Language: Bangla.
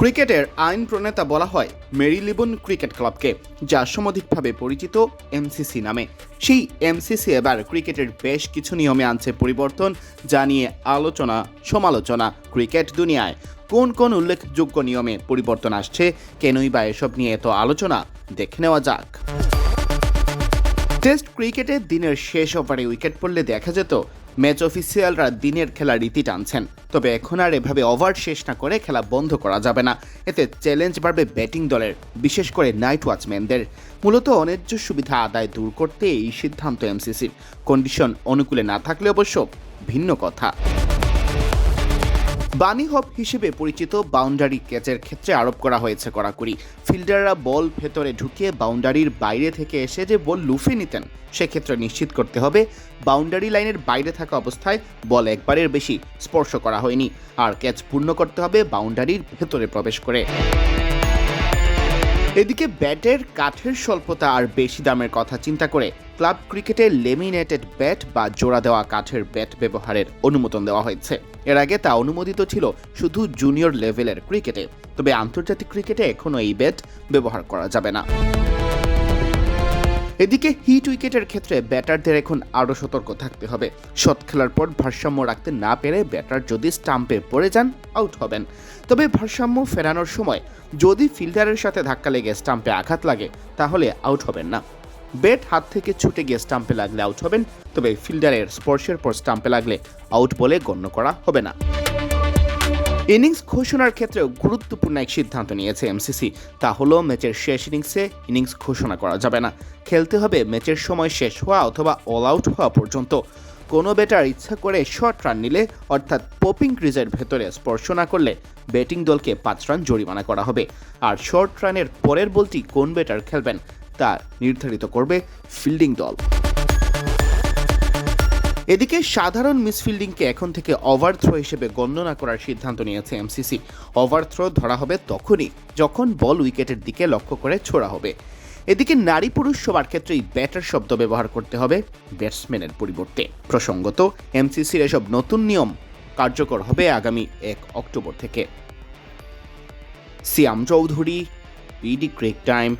ক্রিকেটের আইন প্রণেতা বলা হয় মেরিলেবোন ক্রিকেট ক্লাবকে, যা সমধিকভাবে পরিচিত এমসিসি নামে। সেই এমসিসি এবার ক্রিকেটের বেশ কিছু নিয়মে আনছে পরিবর্তন, যা নিয়ে আলোচনা সমালোচনা ক্রিকেট দুনিয়ায়। কোন কোন উল্লেখযোগ্য নিয়মে পরিবর্তন আসছে, কেনই বা এসব নিয়ে এত আলোচনা, দেখে নেওয়া যাক। টেস্ট ক্রিকেটে দিনের শেষ ওভারে উইকেট পড়লে দেখা যেত ম্যাচ অফিসিয়ালরা দিনের খেলা রীতি টানছেন। তবে এখন আর এভাবে ওভার শেষ না করে খেলা বন্ধ করা যাবে না। এতে চ্যালেঞ্জ বাড়বে ব্যাটিং দলের, বিশেষ করে নাইট ওয়াচম্যানদের। মূলত অন্যায্য সুবিধা আদায় দূর করতে এই সিদ্ধান্ত এমসিসির। কন্ডিশন অনুকূলে না থাকলে অবশ্য ভিন্ন কথা। বানি হপ হিসেবে পরিচিত বাউন্ডারি ক্যাচের ক্ষেত্রে আরোপ করা হয়েছে কড়াকড়ি। ফিল্ডাররা বল ভেতরে ঢুকিয়ে বাউন্ডারির বাইরে থেকে এসে যে বল লুফে নিতেন, সেক্ষেত্রে নিশ্চিত করতে হবে বাউন্ডারি লাইনের বাইরে থাকা অবস্থায় বল একবারের বেশি স্পর্শ করা হয়নি, আর ক্যাচ পূর্ণ করতে হবে বাউন্ডারির ভেতরে প্রবেশ করে। এদিকে ব্যাটের কাঠের স্বল্পতা আর বেশি দামের কথা চিন্তা করে ক্লাব ক্রিকেটে লেমিনেটেড ব্যাট বা জোড়া দেওয়া কাঠের ব্যাট ব্যবহারের অনুমোদন দেওয়া হয়েছে। এর আগে তা অনুমোদিত ছিল শুধু জুনিয়র লেভেলের ক্রিকেটে, তবে আন্তর্জাতিক ক্রিকেটে এখনও এই ব্যাট ব্যবহার করা যাবে না। এদিকে হিট উইকেটের ক্ষেত্রে ব্যাটারদের এখন আরও সতর্ক থাকতে হবে। শট খেলার পর ভারসাম্য রাখতে না পেরে ব্যাটার যদি স্টাম্পে পড়ে যান, আউট হবেন। তবে ভারসাম্য ফেরানোর সময় যদি ফিল্ডারের সাথে ধাক্কা লেগে স্টাম্পে আঘাত লাগে, তাহলে আউট হবেন না। ব্যাট হাত থেকে ছুটে গিয়ে স্টাম্পে লাগলে আউট হবেন, তবে ফিল্ডারের স্পর্শের পর স্টাম্পে লাগলে আউট বলে গণ্য করা হবে না। ইনিংস ঘোষণার ক্ষেত্রেও গুরুত্বপূর্ণ এক সিদ্ধান্ত নিয়েছে এমসিসি। তা হলো ম্যাচের শেষ ইনিংসে ইনিংস ঘোষণা করা যাবে না। খেলতে হবে ম্যাচের সময় শেষ হওয়া অথবা অল আউট হওয়া পর্যন্ত। কোনো ব্যাটার ইচ্ছা করে শর্ট রান নিলে, অর্থাৎ পপিং ক্রিজের ভেতরে স্পর্শ না করলে ব্যাটিং দলকে 5 রান জরিমানা করা হবে। আর শর্ট রানের পরের বলটি কোন ব্যাটার খেলবেন তা নির্ধারিত করবে ফিল্ডিং দল। এদিকে সাধারণ মিসফিল্ডিংকে এখন থেকে ওভারথ্রো হিসেবে গণ্য না করার সিদ্ধান্ত নিয়েছে এমসিসি। ওভারথ্রো ধরা হবে তখনই যখন বল উইকেটের দিকে লক্ষ্য করে ছোড়া হবে। এদিকে নারী পুরুষ সবার ক্ষেত্রেই ব্যাটার শব্দ ব্যবহার করতে হবে ব্যাটসম্যানের পরিবর্তে। প্রসঙ্গত, এমসিসির এসব নতুন নিয়ম কার্যকর হবে আগামী 1 অক্টোবর থেকে। সিয়াম চৌধুরী, বিডি ক্রিক টাইম।